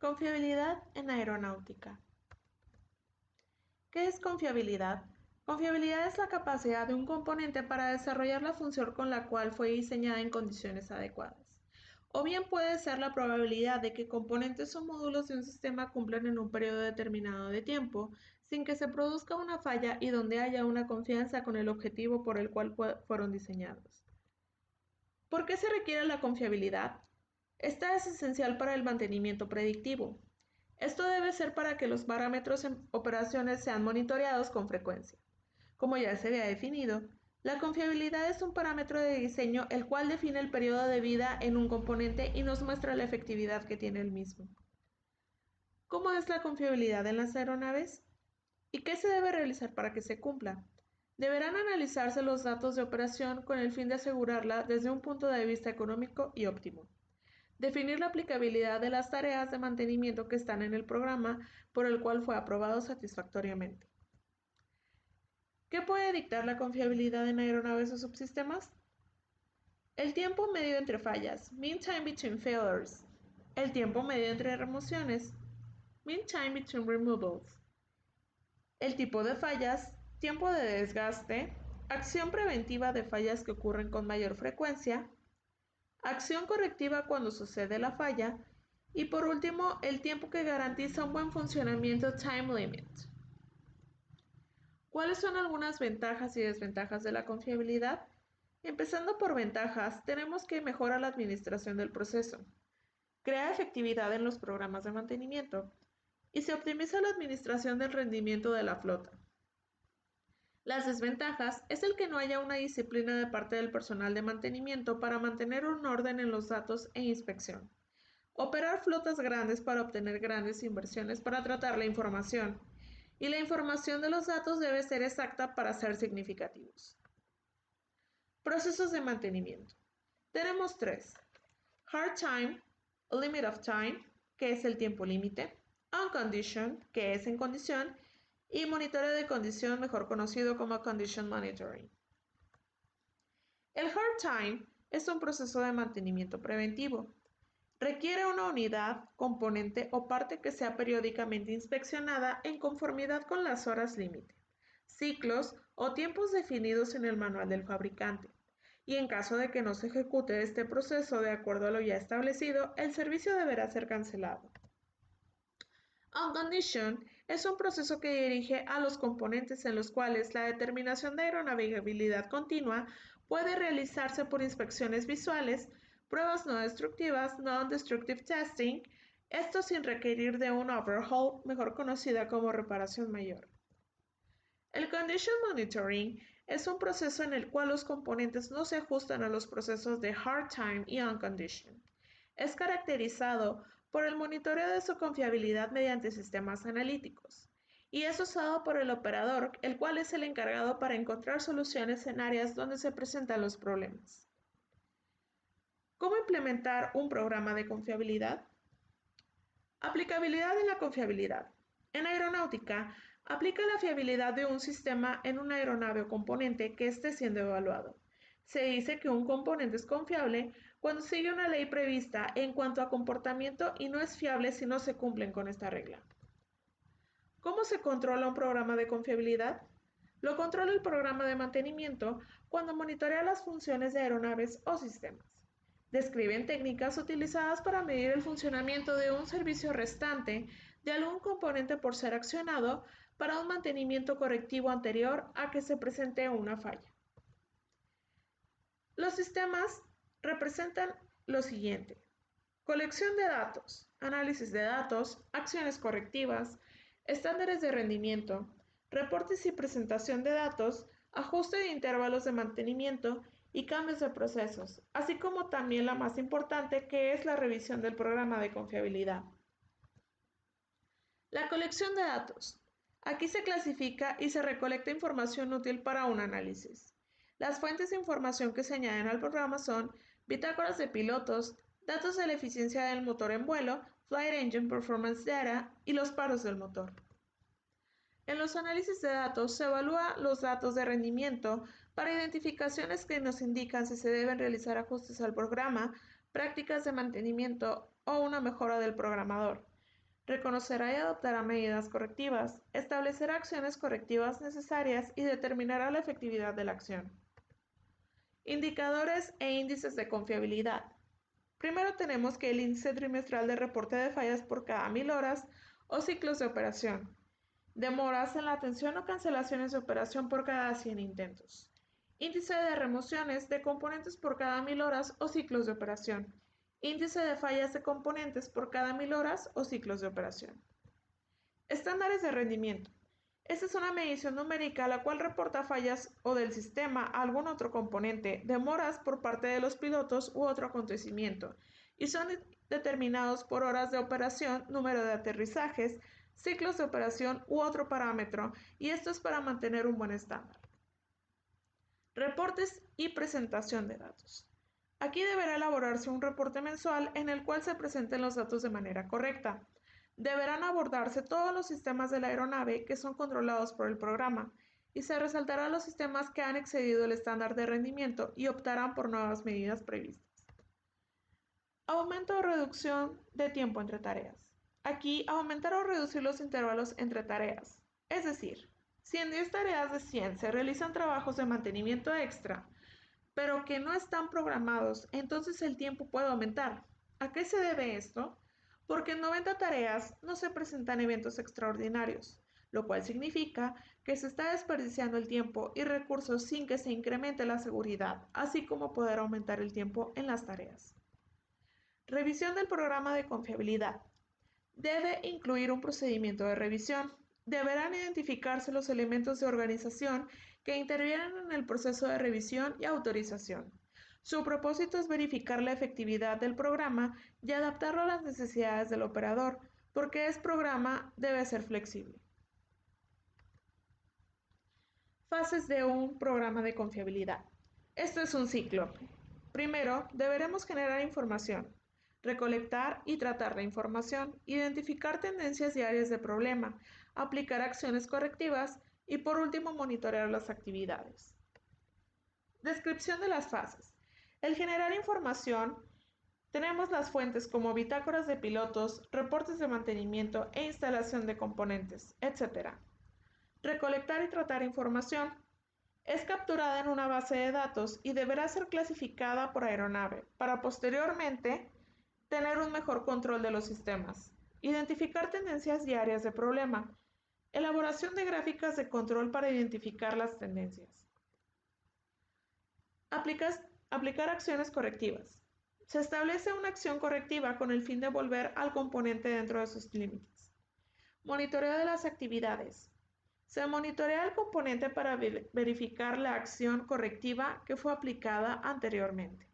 Confiabilidad en aeronáutica. ¿Qué es confiabilidad? Confiabilidad es la capacidad de un componente para desarrollar la función con la cual fue diseñada en condiciones adecuadas. O bien puede ser la probabilidad de que componentes o módulos de un sistema cumplan en un periodo determinado de tiempo, sin que se produzca una falla y donde haya una confianza con el objetivo por el cual fueron diseñados. ¿Por qué se requiere la confiabilidad? Esta es esencial para el mantenimiento predictivo. Esto debe ser para que los parámetros en operaciones sean monitoreados con frecuencia. Como ya se había definido, la confiabilidad es un parámetro de diseño el cual define el periodo de vida en un componente y nos muestra la efectividad que tiene el mismo. ¿Cómo es la confiabilidad en las aeronaves? ¿Y qué se debe realizar para que se cumpla? Deberán analizarse los datos de operación con el fin de asegurarla desde un punto de vista económico y óptimo. Definir la aplicabilidad de las tareas de mantenimiento que están en el programa por el cual fue aprobado satisfactoriamente. ¿Qué puede dictar la confiabilidad en aeronaves o subsistemas? El tiempo medio entre fallas, mean time between failures. El tiempo medio entre remociones, mean time between removals. El tipo de fallas, tiempo de desgaste, acción preventiva de fallas que ocurren con mayor frecuencia, acción correctiva cuando sucede la falla y por último el tiempo que garantiza un buen funcionamiento time limit. ¿Cuáles son algunas ventajas y desventajas de la confiabilidad? Empezando por ventajas, tenemos que mejora la administración del proceso, crea efectividad en los programas de mantenimiento y se optimiza la administración del rendimiento de la flota. Las desventajas es el que no haya una disciplina de parte del personal de mantenimiento para mantener un orden en los datos e inspección. Operar flotas grandes para obtener grandes inversiones para tratar la información. Y la información de los datos debe ser exacta para ser significativos. Procesos de mantenimiento. Tenemos tres. Hard time, limit of time, que es el tiempo límite. On condition, que es en condición. Y monitoreo de condición, mejor conocido como condition monitoring. El hard time es un proceso de mantenimiento preventivo. Requiere una unidad, componente o parte que sea periódicamente inspeccionada en conformidad con las horas límite, ciclos o tiempos definidos en el manual del fabricante. Y en caso de que no se ejecute este proceso de acuerdo a lo ya establecido, el servicio deberá ser cancelado. On condition es un proceso que dirige a los componentes en los cuales la determinación de aeronavegabilidad continua puede realizarse por inspecciones visuales, pruebas no destructivas, non-destructive testing, esto sin requerir de un overhaul, mejor conocida como reparación mayor. El condition monitoring es un proceso en el cual los componentes no se ajustan a los procesos de hard time y on condition. Es caracterizado por el monitoreo de su confiabilidad mediante sistemas analíticos y es usado por el operador, el cual es el encargado para encontrar soluciones en áreas donde se presentan los problemas. ¿Cómo implementar un programa de confiabilidad? Aplicabilidad de la confiabilidad. En aeronáutica, aplica la fiabilidad de un sistema en una aeronave o componente que esté siendo evaluado. Se dice que un componente es confiable cuando sigue una ley prevista en cuanto a comportamiento y no es fiable si no se cumplen con esta regla. ¿Cómo se controla un programa de confiabilidad? Lo controla el programa de mantenimiento cuando monitorea las funciones de aeronaves o sistemas. Describen técnicas utilizadas para medir el funcionamiento de un servicio restante de algún componente por ser accionado para un mantenimiento correctivo anterior a que se presente una falla. Los sistemas representan lo siguiente: colección de datos, análisis de datos, acciones correctivas, estándares de rendimiento, reportes y presentación de datos, ajuste de intervalos de mantenimiento y cambios de procesos, así como también la más importante, que es la revisión del programa de confiabilidad. La colección de datos. Aquí se clasifica y se recolecta información útil para un análisis. Las fuentes de información que se añaden al programa son bitácoras de pilotos, datos de la eficiencia del motor en vuelo, Flight Engine Performance Data y los paros del motor. En los análisis de datos se evalúa los datos de rendimiento para identificaciones que nos indican si se deben realizar ajustes al programa, prácticas de mantenimiento o una mejora del programador. Reconocerá y adoptará medidas correctivas, establecerá acciones correctivas necesarias y determinará la efectividad de la acción. Indicadores e índices de confiabilidad. Primero tenemos que el índice trimestral de reporte de fallas por cada 1000 horas o ciclos de operación. Demoras en la atención o cancelaciones de operación por cada 100 intentos. Índice de remociones de componentes por cada 1000 horas o ciclos de operación. Índice de fallas de componentes por cada 1000 horas o ciclos de operación. Estándares de rendimiento. Esta es una medición numérica la cual reporta fallas o del sistema a algún otro componente, demoras por parte de los pilotos u otro acontecimiento, y son determinados por horas de operación, número de aterrizajes, ciclos de operación u otro parámetro, y esto es para mantener un buen estándar. Reportes y presentación de datos. Aquí deberá elaborarse un reporte mensual en el cual se presenten los datos de manera correcta. Deberán abordarse todos los sistemas de la aeronave que son controlados por el programa y se resaltarán los sistemas que han excedido el estándar de rendimiento y optarán por nuevas medidas previstas. Aumento o reducción de tiempo entre tareas. Aquí aumentar o reducir los intervalos entre tareas. Es decir, si en 10 tareas de 100 se realizan trabajos de mantenimiento extra, pero que no están programados, entonces el tiempo puede aumentar. ¿A qué se debe esto? Porque en 90 tareas no se presentan eventos extraordinarios, lo cual significa que se está desperdiciando el tiempo y recursos sin que se incremente la seguridad, así como poder aumentar el tiempo en las tareas. Revisión del programa de confiabilidad. Debe incluir un procedimiento de revisión. Deberán identificarse los elementos de organización que intervienen en el proceso de revisión y autorización. Su propósito es verificar la efectividad del programa y adaptarlo a las necesidades del operador, porque este programa debe ser flexible. Fases de un programa de confiabilidad. Esto es un ciclo. Primero, deberemos generar información, recolectar y tratar la información, identificar tendencias y áreas de problema, aplicar acciones correctivas y por último monitorear las actividades. Descripción de las fases. El generar información, tenemos las fuentes como bitácoras de pilotos, reportes de mantenimiento e instalación de componentes, etc. Recolectar y tratar información. Es capturada en una base de datos y deberá ser clasificada por aeronave para posteriormente tener un mejor control de los sistemas. Identificar tendencias y áreas de problema. Elaboración de gráficas de control para identificar las tendencias. Aplicar acciones correctivas. Se establece una acción correctiva con el fin de volver al componente dentro de sus límites. Monitoreo de las actividades. Se monitorea el componente para verificar la acción correctiva que fue aplicada anteriormente.